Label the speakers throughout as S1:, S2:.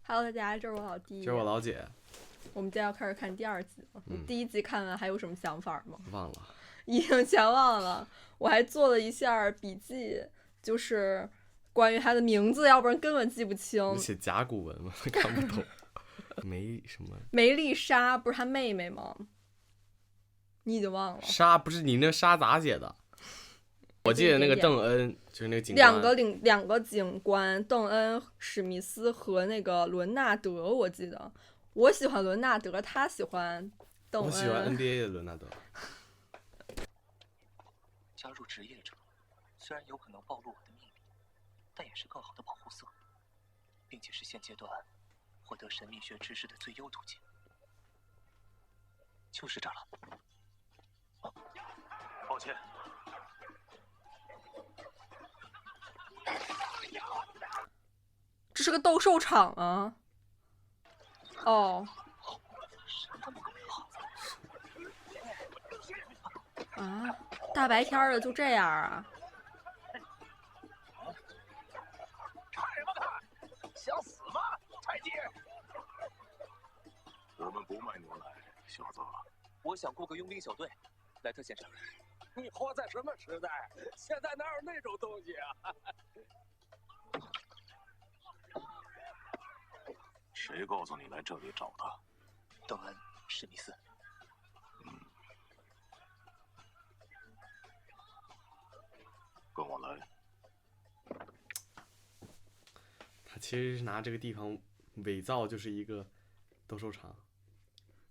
S1: Hello，大家，这是我老弟，
S2: 这是我老姐。
S1: 我们今天要开始看第2集了。你第1集看完还有什么想法吗？
S2: 忘了，
S1: 已经全忘了。我还做了一下笔记，就是关于他的名字，要不然根本记不清。
S2: 你写甲骨文吗？看不懂。梅什么？
S1: 梅丽莎不是他妹妹吗？你已经忘了。
S2: 莎不是你那莎咋写的？我记得那个邓恩就是那个警
S1: 官，两个警官，邓恩、史密斯和那个伦纳德，我记得。我喜欢伦纳德，他喜欢邓恩。
S2: 我喜欢 NBA 的伦纳德。
S3: 加入职业者，虽然有可能暴露我的秘密，但也是更好的保护色，并且是现阶段获得神秘学知识的最优途径。就是这儿了。哦，抱歉。
S1: 这是个斗兽场啊！哦。啊，大白天的就这样啊？
S4: 看什么看？想死吗，太监？
S5: 我们不卖牛奶，小子。
S3: 我想雇个佣兵小队，莱特先生。
S4: 你活在什么时代？现在哪有那种东西啊？
S5: 谁告诉你来这里找他？
S3: 邓恩·史密斯。
S5: 跟我来。
S2: 他其实是拿这个地方伪造，就是一个斗兽场，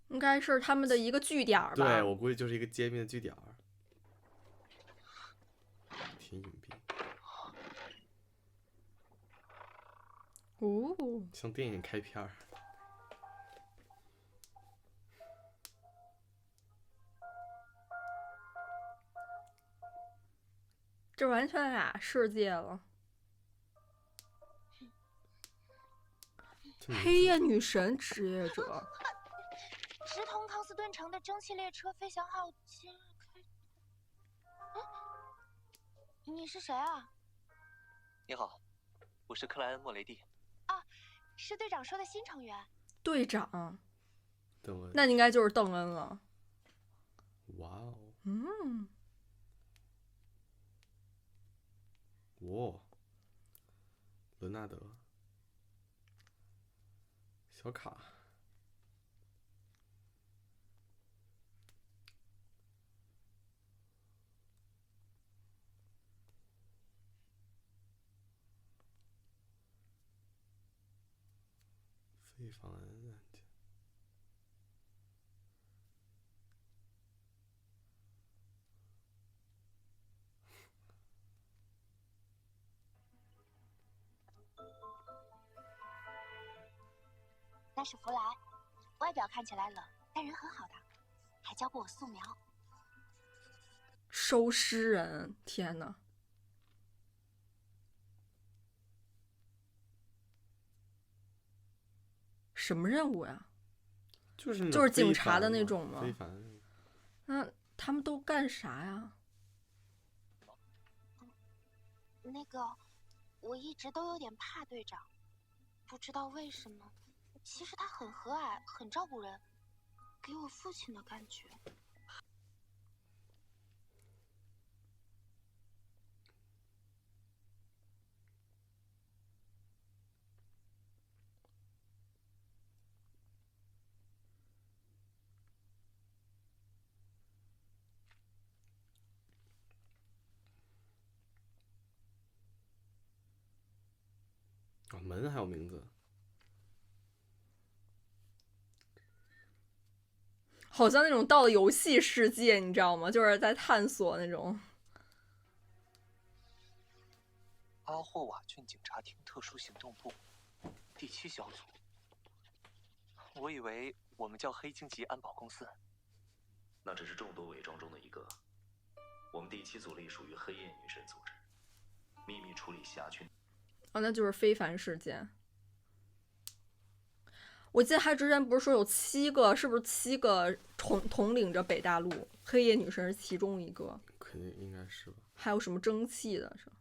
S1: 应该是他们的一个据点吧。
S2: 对，我估计就是一个揭秘的据点。挺隐蔽。
S1: 哦，
S2: 像电影开片儿。
S1: 这完全俩世界了。黑夜女神职业者。
S6: 直通康斯顿城的蒸汽列车飞翔号今日开。你是谁啊？
S3: 你好，我是克莱恩·莫雷蒂。
S6: 啊，是队长说的新成员。
S1: 队长。
S2: 邓恩。
S1: 那应该就是邓恩了。
S2: 哇哦。
S1: 嗯。
S2: 哇，伦纳德，小卡，非法案件。
S6: 那是弗莱，外表看起来冷，但人很好的，还教过我素描。
S1: 收尸人，天哪！什么任务呀？就是警察的那种吗？
S2: 非凡。
S1: 那他们都干啥呀？
S6: 那个，我一直都有点怕队长，不知道为什么。其实他很和蔼，很照顾人，给我父亲的感觉。
S2: 啊，门还有名字。
S1: 好像那种到了游戏世界，你知道吗？就是在探索那种。
S3: 阿霍瓦郡警察厅特殊行动部第7小组。我以为我们叫黑荆棘安保公司。
S7: 那只是众多伪装中的一个。我们第7组隶属于黑夜女神组织，秘密处理辖区。
S1: 哦，那就是非凡事件。我记得他之前不是说有7个，是不是7个统领着北大陆？黑夜女神是其中一个。
S2: 肯定应该是吧。
S1: 还有什么蒸汽的是吧？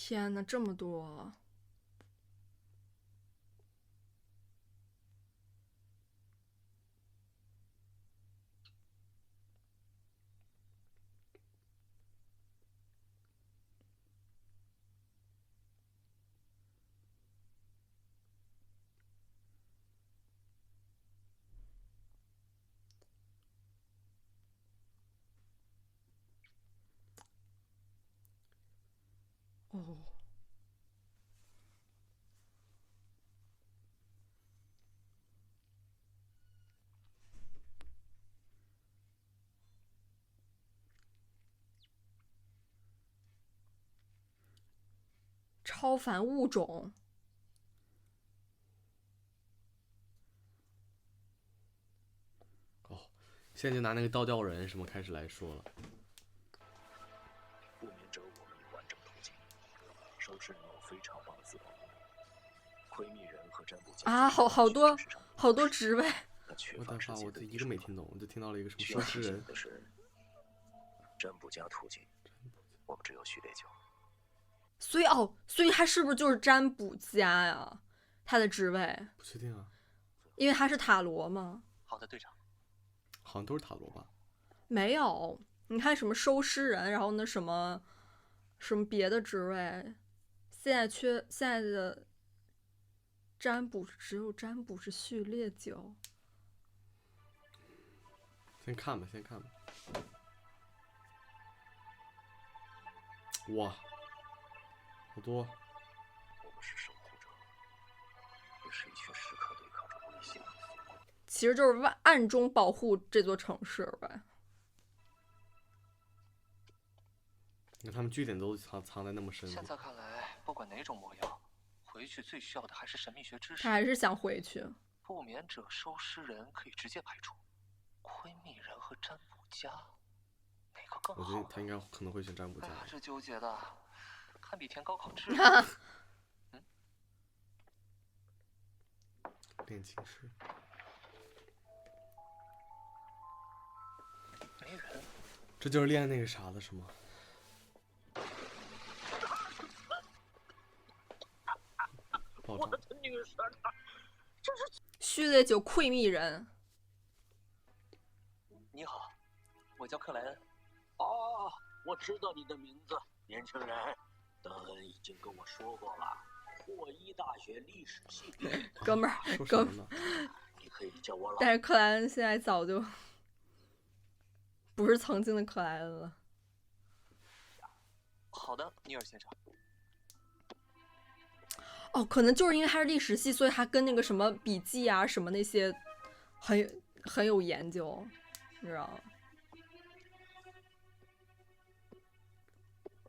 S1: 天呐，这么多！哦，超凡物种。
S2: 哦，现在就拿那个倒吊人什么开始来说了。
S7: 不眠者我们已完整统计，收尸人有非常棒的自保能力，窥密人和占卜家
S1: 啊，好多职位。
S2: 我的妈，我这一个没听懂，我就听到了一个什么收尸人。
S7: 的是占卜家途径，我们只有序列9。
S1: 所以他是不是就是占卜家呀？他的职位
S2: 不确定啊，
S1: 因为他是塔罗嘛。
S3: 好的，队长。
S2: 好像都是塔罗吧？
S1: 没有，你看什么收尸人，然后那什么别的职位，现在的占卜只有占卜是序列9。
S2: 先看吧，先看吧。哇，好多！
S7: 我们是守护者，也是一群时刻对抗着危险的俘虏。
S1: 其实就是暗中保护这座城市呗。
S2: 那他们据点都藏在那么深。
S3: 现在看来，不管哪种模样，回去最需要的还是神秘学知识。
S1: 他还是想回去。
S3: 不眠者、收尸人可以直接排除，窥密人和占卜家，哪个更好？
S2: 我觉得他应该可能会选占卜家。
S3: 这纠结的，堪比填高考制。
S2: 炼金师。
S3: 没人。
S2: 这就是练那个啥的是吗？
S4: 我的女神啊！这是
S1: 序列9窥密人。
S3: 你好，我叫克莱恩。
S4: 哦，我知道你的名字，年轻人。德恩已经跟我说过了，霍伊大学历史系。
S1: 哥们儿，
S4: 你可以叫我老。
S1: 但是克莱恩现在早就不是曾经的克莱恩了。
S3: 好的，尼尔先生。
S1: 哦，可能就是因为他是历史系，所以他跟那个什么笔记啊什么那些很有研究，你知道吗？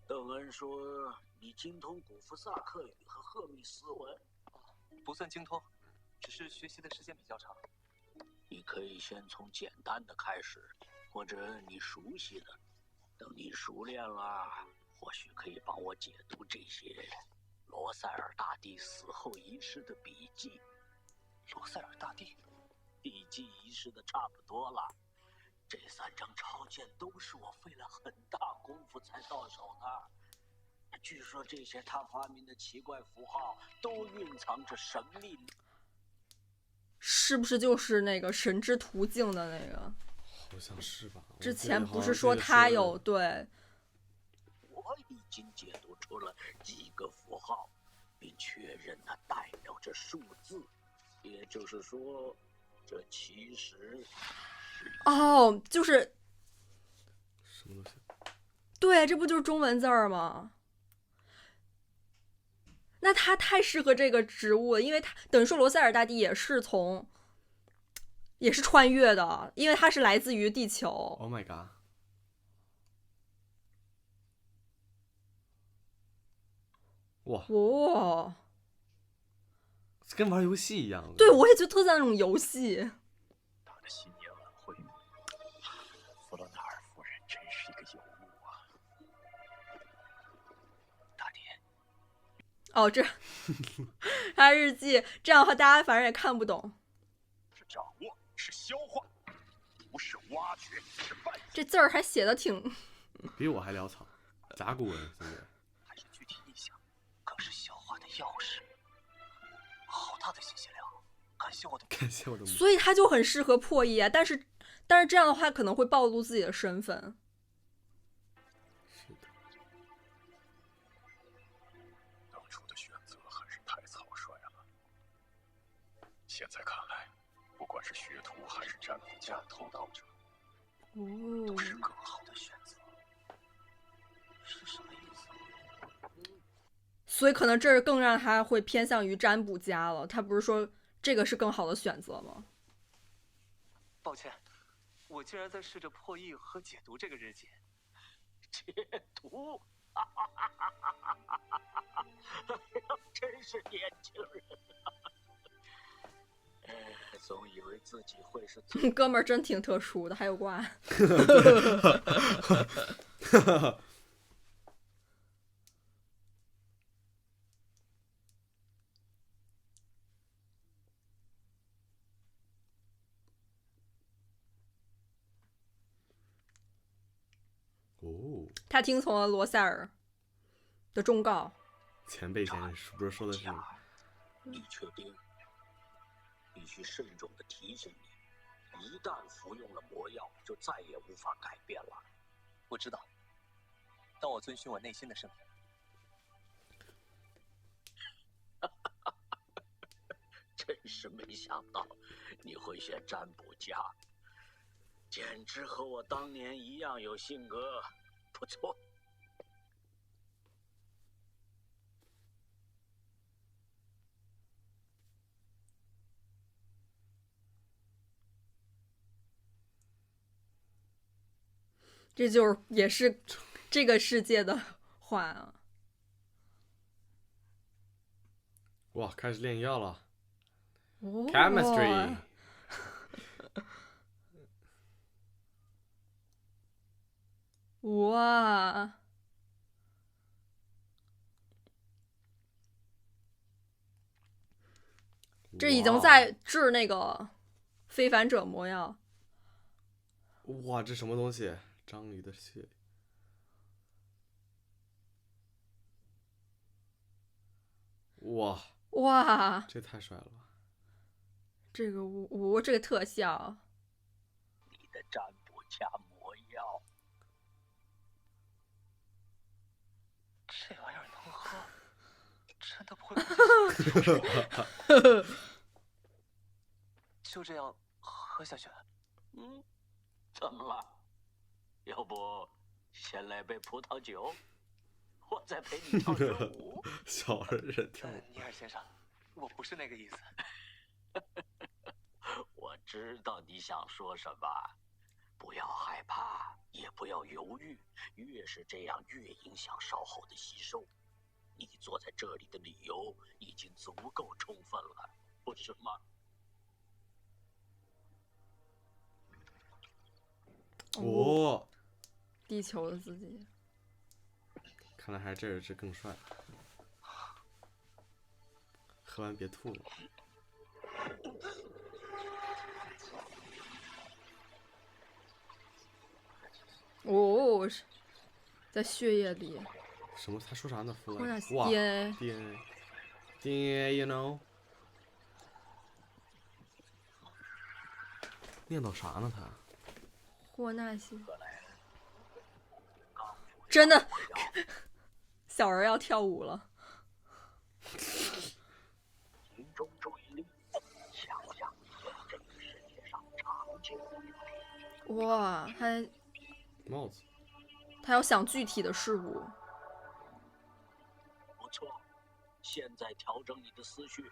S4: 邓恩说你精通古夫萨克语和赫密斯文。
S3: 不算精通，只是学习的时间比较长。
S4: 你可以先从简单的开始，或者你熟悉的。等你熟练了，或许可以帮我解读这些罗塞尔大帝死后仪式的笔记。
S3: 罗塞尔大帝
S4: 笔记仪式的差不多了。这3张超剑都是我费了很大功夫才到手的。据说这些他发明的奇怪符号都蕴藏着神秘。
S1: 是不是就是那个神之途径的那个？
S2: 好像是吧。
S1: 之前不是说他有对。
S4: 我已经解读出了几个符号，并确认它代表着数字，也就是说，这其实
S1: 哦，就是
S2: 什么东西？
S1: 对，这不就是中文字儿吗？那他太适合这个职务了，因为他等于说罗塞尔大帝也是穿越的，因为他是来自于地球。
S2: Oh my god！ 哇，跟玩游戏一样。
S1: 对，我也觉得特像那种游戏。
S7: 他的新年晚会，弗洛纳尔夫人真是一个尤物啊！大帝。
S1: 哦，这他日记，这样的话大家反正也看不懂。
S5: 是掌握，是消化，不是挖掘，是扮演。
S1: 这字儿还写的挺……
S2: 比我还潦草，甲骨文现在。
S3: 还是具体意象，钥匙，好大的信息量！感谢我的，
S2: 感谢我的母。
S1: 所以他就很适合破译啊。但是这样的话可能会暴露自己的身份。
S2: 是的。
S5: 当初的选择还是太草率了。现在看来，不管是学徒还是占卜家偷盗者，都是更好的选择。
S3: 是什么意思？
S1: 所以可能这更让他会偏向于占卜家了。他不是说这个是更好的选择吗？
S3: 抱歉，我竟然在试着破译和解读这个日记。
S4: 解读，真是年轻人。总以为自己会是
S1: 哥们儿真挺特殊的，还有挂。
S2: 哦，
S1: 他听从了罗塞尔的忠告。
S2: 前辈先生不是说的是
S4: 你确定？必须慎重地提醒你，一旦服用了魔药，就再也无法改变了。
S3: 我知道，但我遵循我内心的声音。
S4: 真是没想到你会选占卜家，简直和我当年一样有性格，不错。
S1: 这就是也是这个世界的话啊。
S2: 哇，开始炼药了。
S1: 哦
S2: Chemistry。
S1: 哇，这已经在治那个非凡者魔药。
S2: 哇，这什么东西？章鱼的血。哇
S1: 哇，
S2: 这太帅了吧！
S1: 这个这个特效。
S4: 你的占卜加魔药，
S3: 这玩意儿能喝？真的不会不见血？就这样喝下去？
S4: 怎么了？要不先来杯葡萄酒，我再陪你跳支舞。
S2: 小儿人跳舞。
S3: 尼尔先生，我不是那个意思。
S4: 我知道你想说什么，不要害怕，也不要犹豫，越是这样越影响稍后的吸收。你坐在这里的理由已经足够充分了，不是吗？
S2: 哦，
S1: 地球的自己。
S2: 看来还是这更帅。喝完别吐了。
S1: 哦，在血液里。
S2: 什么？他说啥呢？
S1: 哇
S2: ，DNA，you know？ 念叨啥呢？他？
S1: 霍纳西。真的，小人要跳舞了。
S4: 集中注意力，想想这个世界上常见的。
S1: 哇，
S2: 帽子。
S1: 他要想具体的事物。
S4: 不错，现在调整你的思绪，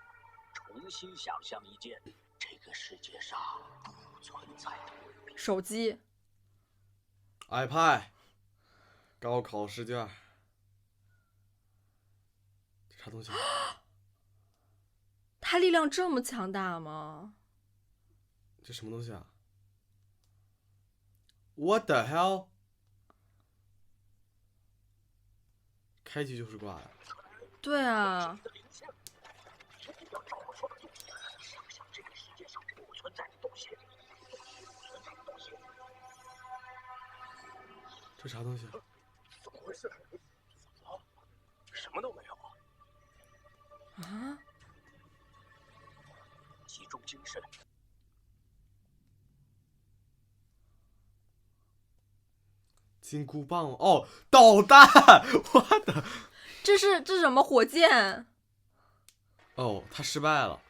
S4: 重新想象一件这个世界上不存在的物品。
S1: 手机。
S2: iPad。高考试卷。这啥东西？
S1: 他力量这么强大吗？
S2: 这什么东西啊 ？What the hell？ 开机就是挂呀。
S1: 对啊。
S2: 这啥东西？
S5: 怎么回事？什么都没有啊！
S1: 啊，
S4: 集中精神。
S2: 金箍棒哦，导弹，我的，
S1: 这是什么火箭？
S2: 哦，他失败了，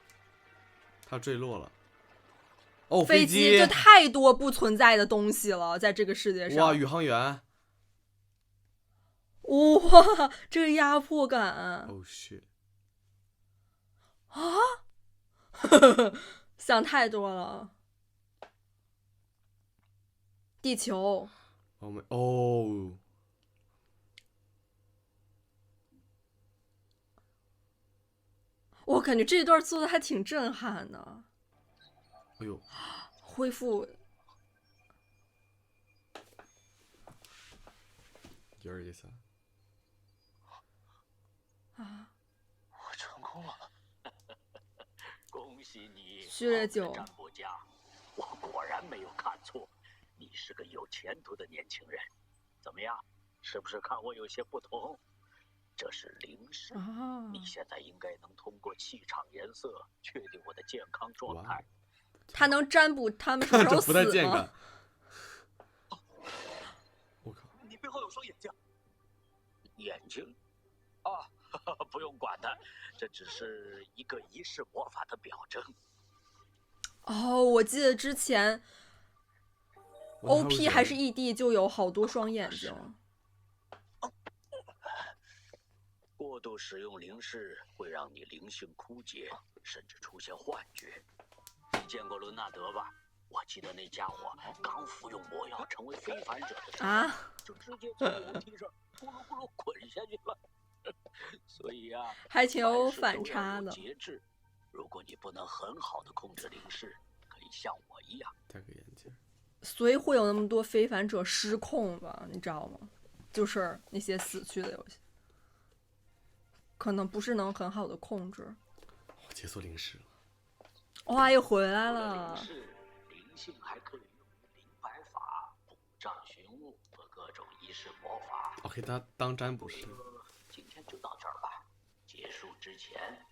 S2: 他坠落了。哦，
S1: 飞
S2: 机，
S1: 这太多不存在的东西了，在这个世界上。
S2: 哇，宇航员。
S1: 哇，这个压迫感。
S2: Oh shit！
S1: 啊，想太多了。地球。
S2: 我们哦，
S1: 我感觉这一段做的还挺震撼的。
S2: 哎呦，
S1: 恢复。
S2: 1、2、3。
S1: 啊！
S3: 我成功了！
S4: 恭喜你，
S1: 序列9。
S4: 占卜家，我果然没有看错，你是个有前途的年轻人。怎么样，是不是看我有些不同？这是灵视，你现在应该能通过气场颜色确定我的健康状态。
S1: 他能占卜他们什么时候死吗？
S2: 我靠！
S3: 你背后有双眼睛。
S4: 眼睛？啊，不用管它，这只是一个仪式魔法的表征。
S1: 哦，我记得之前 OP 还是 ED 就有好多双眼睛。
S4: 过度使用灵视会让你灵性枯竭，甚至出现幻觉。你见过伦纳德吧？我记得那家伙刚服用魔药成为非凡者的时候，就直接从楼梯上咕噜咕噜滚下去了。所以啊，
S1: 还挺有反差的。
S4: 节制，如果你不能很好的控制灵视，可以像我一样
S2: 戴个眼镜。
S1: 所以会有那么多非凡者失控吧？你知道吗？就是那些死去的游戏，可能不是能很好的控制。
S2: 我解锁灵视了。
S1: 哇，又回来了。
S4: 灵性还可以用于灵摆法、卜障寻物和各种仪式魔法。
S2: OK， 他当占卜师。
S4: 今天就到这儿吧。结束之前，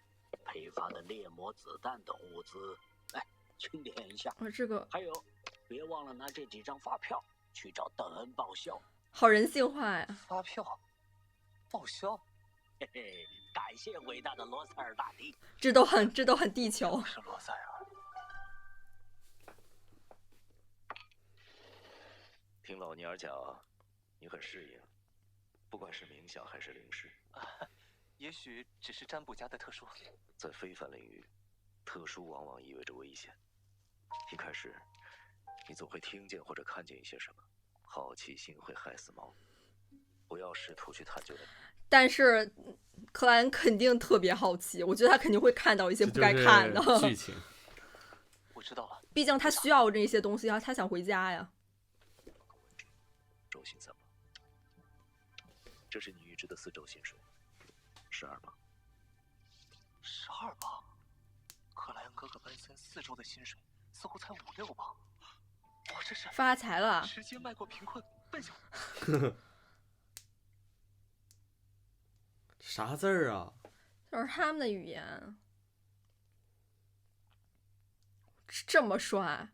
S4: 配发的猎魔子弹的物资，来清点一下。
S1: 这个
S4: 还有，别忘了拿这几张发票去找邓恩报销。
S1: 好人性化呀！
S3: 发票报销。
S4: 嘿嘿，感谢伟大的罗塞尔大帝。
S1: 这都很地球。
S3: 是罗塞尔。
S7: 听老蔫儿讲，你很适应，不管是冥想还是灵视。
S3: 也许只是占卜家的特殊。
S7: 在非凡领域，特殊往往意味着危险。一开始，你总会听见或者看见一些什么，好奇心会害死猫。不要试图去探究的。
S1: 但是克莱恩肯定特别好奇，我觉得他肯定会看到一些不该看的
S2: 剧情。
S3: 我知道了，
S1: 毕竟他需要这些东西啊，他想回家呀。
S7: 周薪3磅，这是你预支的4周薪水，12磅。
S3: 12磅？克莱恩哥哥奔森4周的薪水似乎才5、6磅。我这是
S1: 发财了，
S3: 直接迈过贫困，奔向。
S2: 啥字儿啊？
S1: 就是他们的语言。这么帅。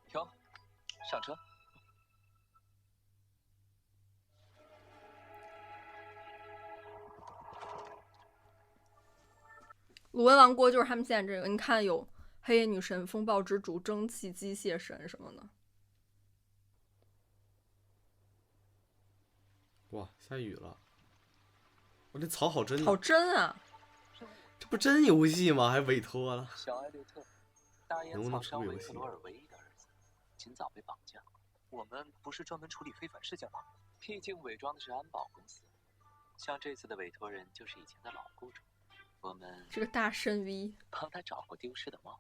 S3: 停，上车。
S1: 鲁文王国就是他们现在这个，你看有黑夜女神、风暴之主、蒸汽机械神什么的。
S2: 哇，下雨了！我这草好真，
S1: 好真啊！
S2: 这不真游戏吗？还委托了。
S3: 小艾略特，大烟草商维克罗尔唯一的儿子，今早被绑架。我们不是专门处理非凡事件吗？毕竟伪装的是安保公司，像这次的委托人就是以前的老雇主。我们
S1: 这个大神 V
S3: 帮他找过丢失的猫。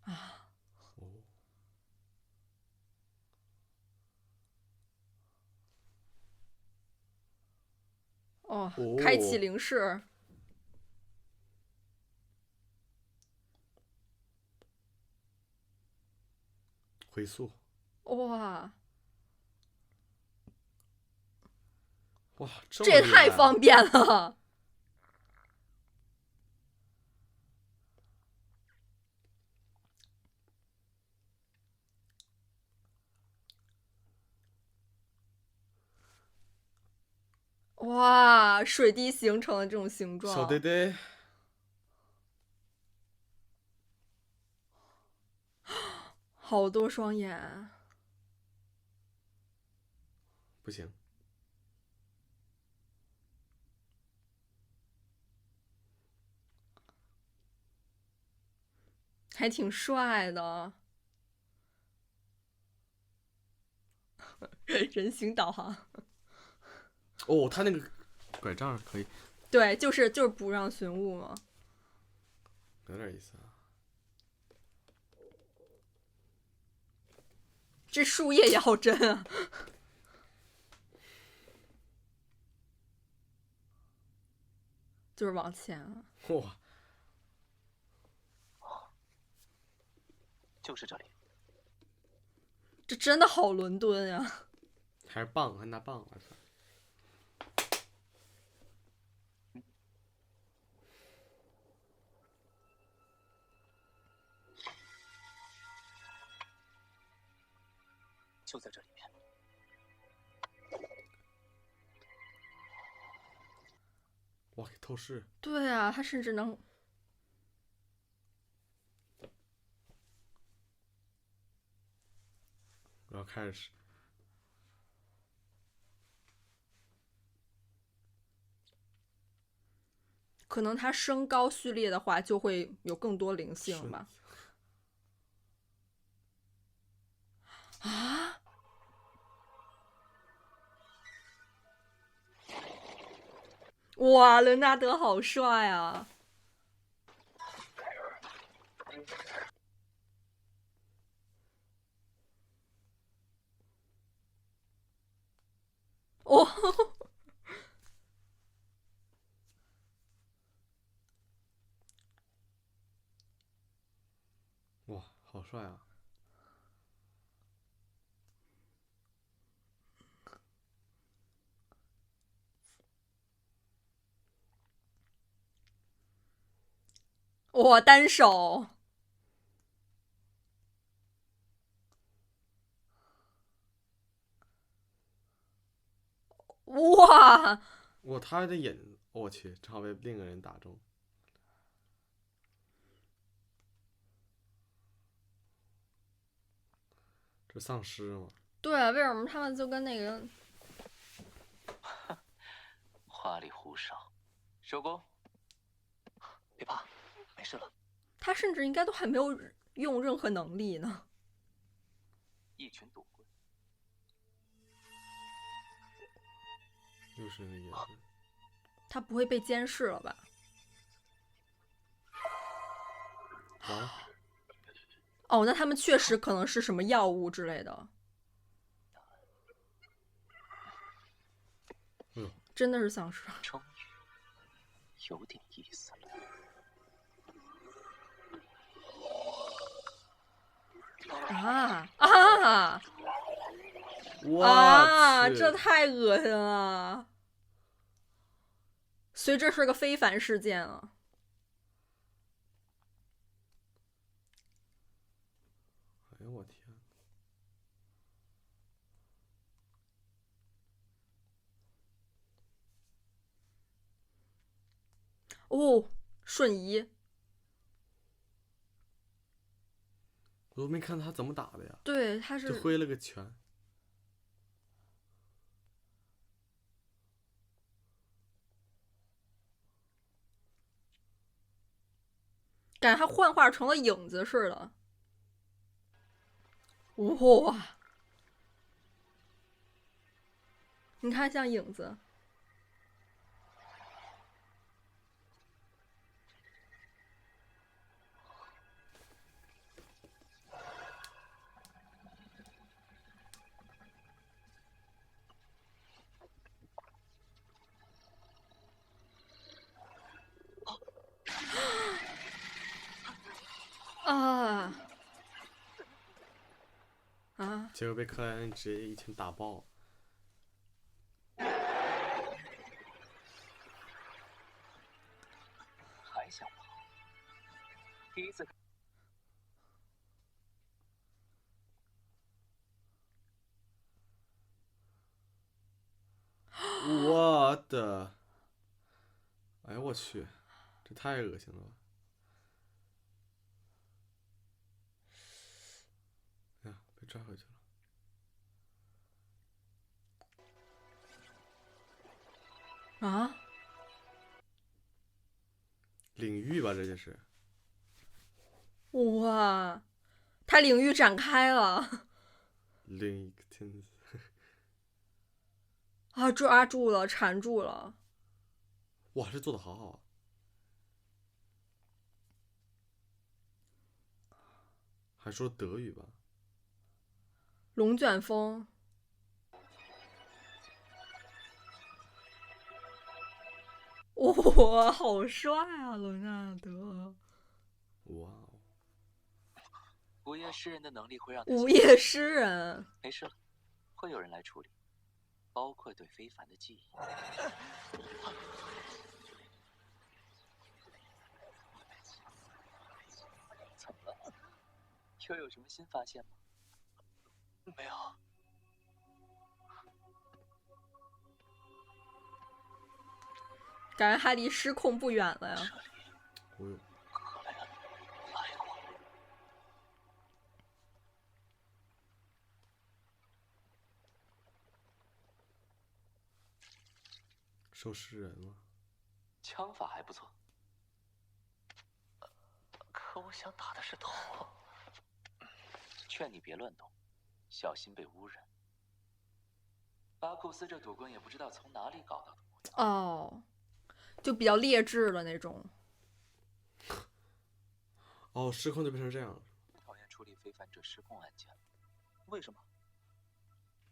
S1: 啊！哦，
S2: 哦
S1: 开启灵视。
S2: 回溯。
S1: 哇，
S2: 哇，
S1: 这也
S2: 么厉害啊
S1: 太方便了。哇，水滴形成了这种形状。
S2: 小呆呆。
S1: 好多双眼。
S2: 不行。
S1: 还挺帅的。人行导航。
S2: 哦，他那个拐杖可以。
S1: 对，就是不让寻物嘛。
S2: 有点意思啊。
S1: 这树叶也好真啊。就是往前啊。
S2: 哇。
S3: 就是这里。
S1: 这真的好伦敦呀。
S2: 还是棒，还拿棒来算。
S3: 就在这里面。
S2: 哇，给透视。
S1: 对啊，他甚至能。
S2: 然后开始。
S1: 可能它升高序列的话，就会有更多灵性吧。啊！哇，伦纳德好帅啊！哦。
S2: 哇，好帅啊！
S1: 哇，单手。哇！
S2: 哇，他的眼，我去，正好被另一个人打中。这丧尸吗？
S1: 对啊，为什么他们就跟那个
S3: 花里胡哨，收工。别怕，没事了。
S1: 他甚至应该都还没有用任何能力呢。
S3: 一群赌棍。
S2: 又是那个眼神。
S1: 他不会被监视了吧？
S2: 完了。
S1: 哦，那他们确实可能是什么药物之类的。真的是丧尸。
S3: 终于有点意思了。
S1: 啊啊！
S2: 哇！
S1: 这太恶心了。所以这是个非凡事件啊。
S2: 哎呦我天！
S1: 哦，瞬移。
S2: 我都没看他怎么打的呀。
S1: 对，他是
S2: 就挥了个拳。
S1: 感觉他幻化成了影子似的。哇！你看，像影子。
S2: 结果被克莱恩直接一拳打爆。
S3: 还想跑？第一次。
S2: 我的，哎呀我去，这太恶心了吧！哎呀，被拽回去
S1: 了。啊？
S2: 领域吧，这就是。
S1: 哇，他领域展开了。
S2: 领域真
S1: 啊，抓住了，缠住了。
S2: 哇，这做的好好啊！还说德语吧？
S1: 龙卷风。哇，好帅啊，罗纳德！
S2: 哇哦！
S3: 午夜诗人的能力会让他
S1: 午夜诗人
S3: 没事了，会有人来处理，包括对非凡的记忆。怎么了？又有什么新发现吗？没有。
S1: 感觉还离失控不远了呀。
S2: 哦呦！
S3: 来过。
S2: 收尸人了。
S3: 枪法还不错。可我想打的是头。劝你别乱动，小心被污染。巴库斯这赌棍也不知道从哪里搞到的。
S1: 哦，就比较劣质的那种。
S2: 哦，失控就变成这样了。
S3: 讨厌处理非凡者失控案件。为什么？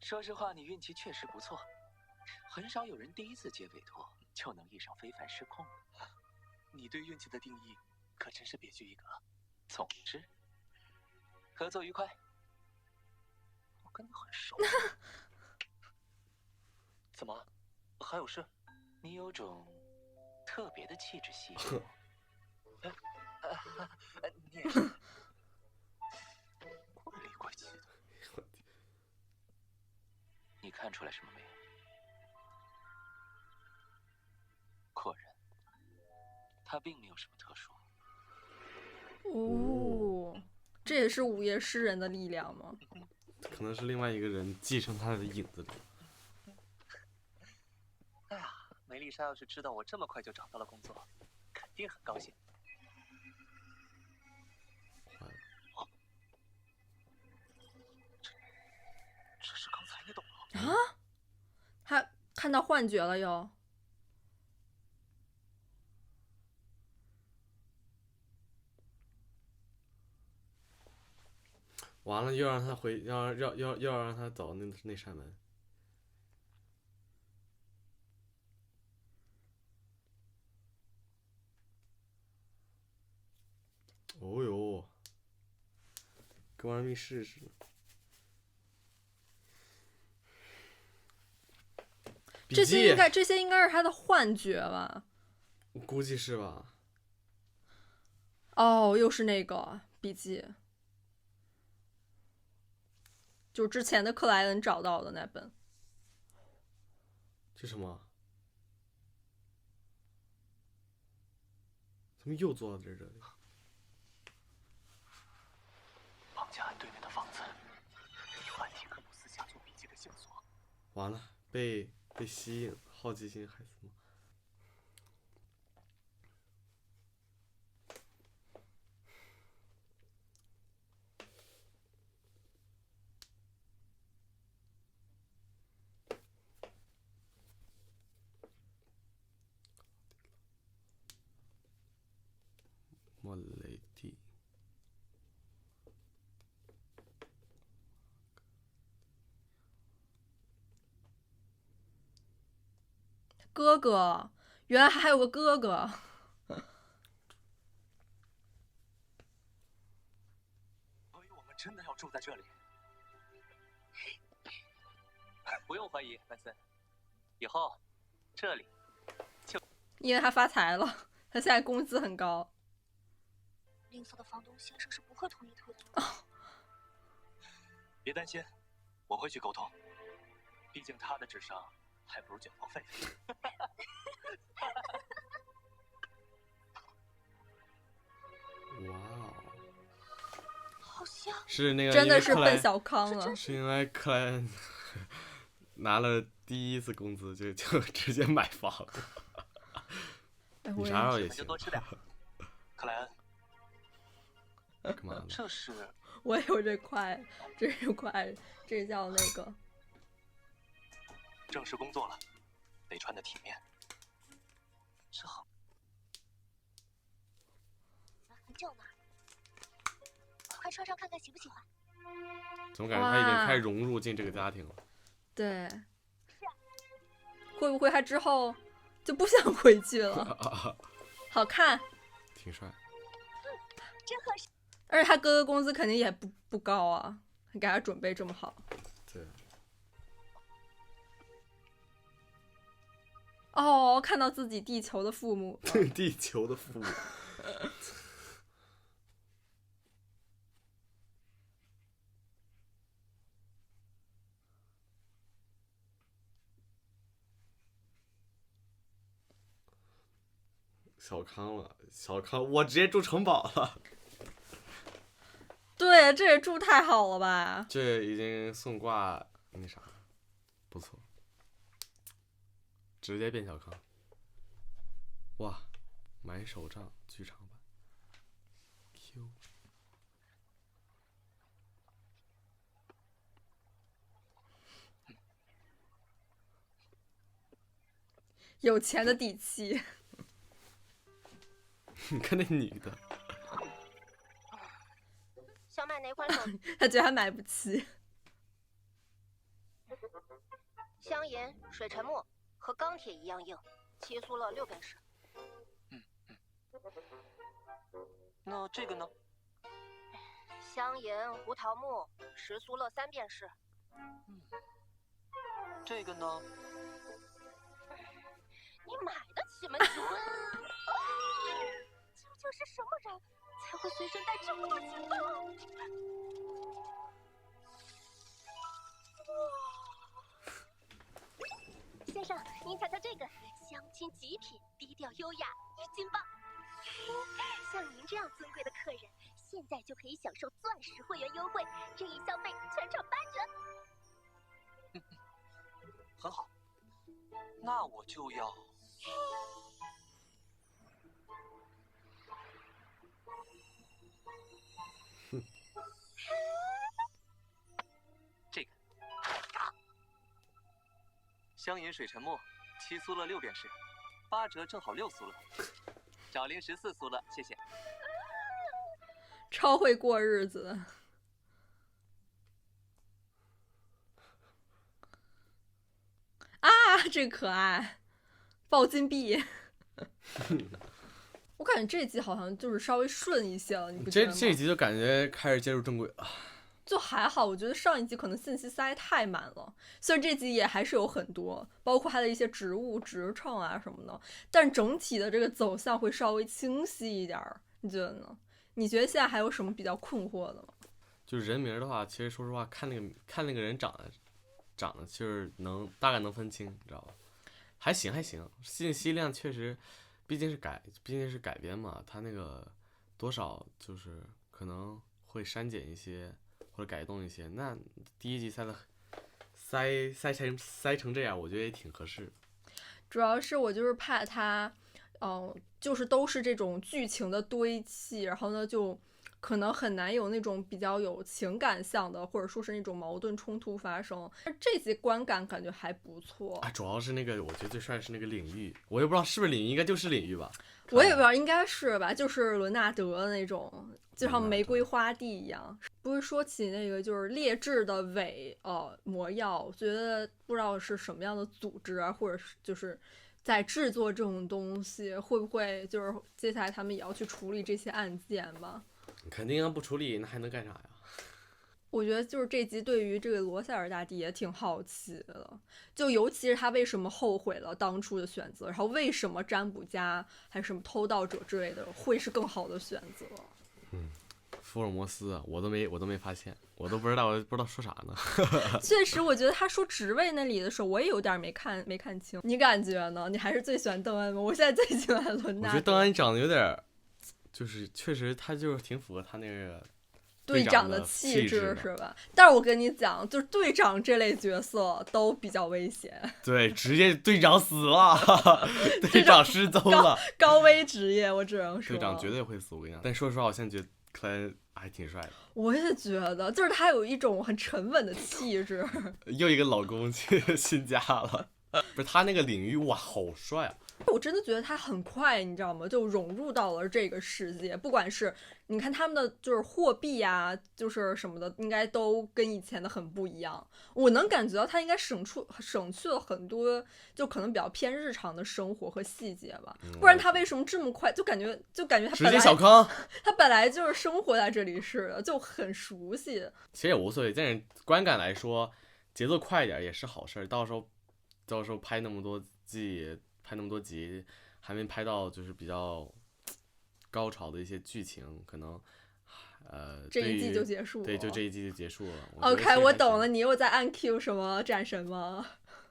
S3: 说实话，你运气确实不错，很少有人第一次接委托就能遇上非凡失控。你对运气的定义可真是别具一格。总之，合作愉快。我跟你很熟。怎么？还有事？你有种特别的气质吸引我。你也是。怪里怪气的。你看出来什么没有？果然，他并没有什么特殊。
S1: 哦，这也是午夜诗人的力量吗？
S2: 可能是另外一个人继承他的影子的。
S3: 哎呀，梅丽莎要是知道我这么快就找到了工作，肯定很高兴。这是刚才你懂了
S1: 啊？他看到幻觉了又。
S2: 完了，又让他回，要让他走那扇门。哦呦，跟玩密室似的。
S1: 这些应该是他的幻觉吧？
S2: 估计是吧。
S1: 哦，又是那个笔记，就之前的克莱恩找到的那本。
S2: 这什么？怎么又坐到这里？
S3: 绑架案对面的房子有安提克姆斯家族笔记的线索。
S2: 完了，被吸引，好奇心害死猫。莫雷蒂。
S1: 哥哥，原来还有个哥哥。
S3: 所以我们真的要住在这里？欢迎曼森。以后这里
S1: 因为他发财了，他现在工资很高。
S6: 吝啬的房东先生是不会同意退租。
S3: 别担心，我会去沟通。毕竟他的智商还不如卷房费。
S2: 哇哦，
S6: 好像
S2: 是那个
S1: 真的是
S2: 因为克莱
S1: 奔小康了。
S2: 是因为克莱恩拿了第一次工资就直接买房了。
S1: 哎，
S2: 你
S1: 我也
S2: 啥时候也行？
S3: 就多吃点。克莱恩，
S2: 干嘛呢？
S3: 这是
S1: 我有这块，这叫那个
S3: 正式工作了，得穿得体面。这好，
S6: 很久呢，快穿上看看喜不喜欢。
S2: 总感觉他已经开始融入进这个家庭了。
S1: 对，会不会他之后就不想回去了？好看，
S2: 挺帅。
S6: 真合适。
S1: 而且他哥哥工资肯定也不高啊，给他准备这么好。
S2: 对。
S1: 哦，看到自己地球的父母。
S2: 地球的父母。小康了，小康，我直接住城堡了。
S1: 对，这也住太好了吧？
S2: 这已经送挂那啥，不错，直接变小康。哇，买手账剧场版 Q。
S1: 有钱的底气。
S2: 你看那女的，
S6: 想买哪款手机？
S1: 他觉得他买不起。
S6: 香银、水沉木和钢铁一样硬，七苏了6便士。
S3: 那这个呢？
S6: 香银、胡桃木、10苏了3便士。
S3: 这个呢？
S6: 你买得起吗？请问，究竟是什么人才会随身带这么多钱包？先生，您瞧瞧这个，相亲极品，低调优雅，1斤棒。像您这样尊贵的客人，现在就可以享受钻石会员优惠，任意消费全场8折。
S3: 很好，那我就要。这个，香银水沉木，7苏了6便士，8折正好6苏了，找零14苏了，谢谢。
S1: 超会过日子。啊，这可爱，抱金币。我感觉这集好像就是稍微顺一些了，你不觉得吗？
S2: 这集就感觉开始接入正轨了。
S1: 就还好，我觉得上一集可能信息塞太满了，虽然这集也还是有很多，包括它的一些植物、职称啊什么的，但整体的这个走向会稍微清晰一点儿，你觉得呢？你觉得现在还有什么比较困惑的吗？
S2: 就是人名的话，其实说实话，看那个人长得就是大概能分清，你知道吧？还行，信息量确实，毕竟是改编嘛，它那个多少就是可能会删减一些或者改动一些。那第一集塞成这样，我觉得也挺合适。
S1: 主要是我就是怕它，就是都是这种剧情的堆砌，然后呢就可能很难有那种比较有情感向的，或者说是那种矛盾冲突发生。这集观感感觉还不错
S2: 啊，主要是那个我觉得最帅的是那个领域，我也不知道是不是领域，应该就是领域吧。
S1: 我也不知道，应该是吧，就是伦纳德的那种，就像玫瑰花地一样。不是说起那个就是劣质的魔药，我觉得不知道是什么样的组织啊，或者是就是在制作这种东西，会不会就是接下来他们也要去处理这些案件吧？
S2: 肯定不处理，那还能干啥呀？
S1: 我觉得就是这集对于这个罗塞尔大帝也挺好奇的，就尤其是他为什么后悔了当初的选择，然后为什么占卜家还是什么偷盗者之类的会是更好的选择。
S2: 福尔摩斯啊，我都没发现，我都不知道说啥呢。
S1: 确实，我觉得他说职位那里的时候，我也有点没看清。你感觉呢？你还是最喜欢邓恩吗？我现在最喜欢伦纳德。
S2: 我觉得邓恩长得有点，就是确实他就是挺符合他那个
S1: 队长
S2: 的
S1: 气
S2: 质
S1: 是吧？但是我跟你讲，就是队长这类角色都比较危险。
S2: 对，直接队长死了，队长失踪了，
S1: 高危职业，我只能说。
S2: 队长绝对会死，我跟你讲。但说实话，我现在觉得克莱恩还挺帅的。
S1: 我也觉得，就是他有一种很沉稳的气质。
S2: 又一个老公新家了，不是他那个领域哇，好帅啊！
S1: 我真的觉得他很快，你知道吗？就融入到了这个世界，不管是你看他们的就是货币啊，就是什么的，应该都跟以前的很不一样。我能感觉到他应该省去了很多，就可能比较偏日常的生活和细节吧。不然他为什么这么快？就感觉他
S2: 直接小康，
S1: 他本来就是生活在这里似的，就很熟悉。
S2: 其实也无所谓，但是观感来说，节奏快一点也是好事儿。到时候拍那么多季。拍那么多集，还没拍到就是比较高潮的一些剧情，可能
S1: 这一季就结束了。
S2: 对，就这一季就结束了。
S1: OK， 我懂了，你又在暗 Q 什么战神吗？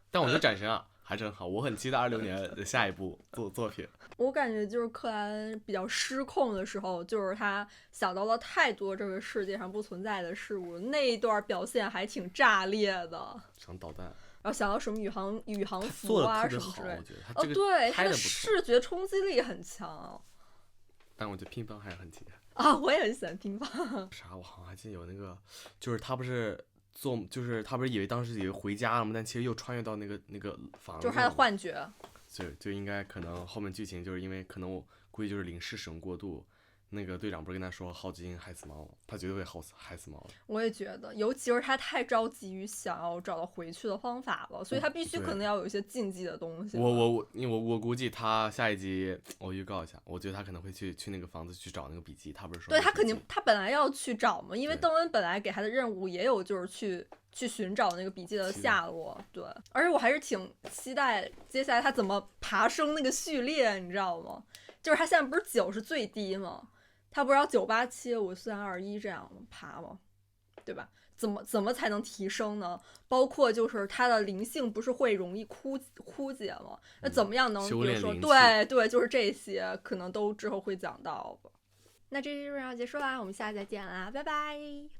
S2: 但我觉得战神啊还真好，我很期待26年的下一部作品。
S1: 我感觉就是克莱恩比较失控的时候，就是他想到了太多这个世界上不存在的事物，那一段表现还挺炸裂的。
S2: 想导弹。
S1: 然后想到什么宇航服啊什么之类
S2: 的，
S1: 对，他的视觉冲击力很强。
S2: 但我觉得乒乓还是很期待
S1: 啊，我也很喜欢乒乓。
S2: 啥？我好像还记得有那个，就是他不是以为当时以为回家了吗？但其实又穿越到那个房子，
S1: 就是他的幻觉。
S2: 就应该可能后面剧情就是因为可能我估计就是领事使用过度。那个队长不是跟他说好几斤害死猫，他绝对会害死猫的。
S1: 我也觉得，尤其是他太着急于想要找到回去的方法了，所以他必须可能要有一些禁忌的东西。
S2: 我估计他下一集，我预告一下，我觉得他可能会去那个房子去找那个笔记。他不是说
S1: 对他肯定他本来要去找嘛，因为邓恩本来给他的任务也有就是去寻找那个笔记的下落。对，而且我还是挺期待接下来他怎么爬升那个序列，你知道吗？就是他现在不是9是最低吗？他不是要9875421这样爬吗？对吧？怎么才能提升呢？包括就是他的灵性不是会容易枯竭吗？那怎么样能比如说对，就是这些可能都之后会讲到吧。那这期就这样结束啦，我们下期再见啦，拜拜。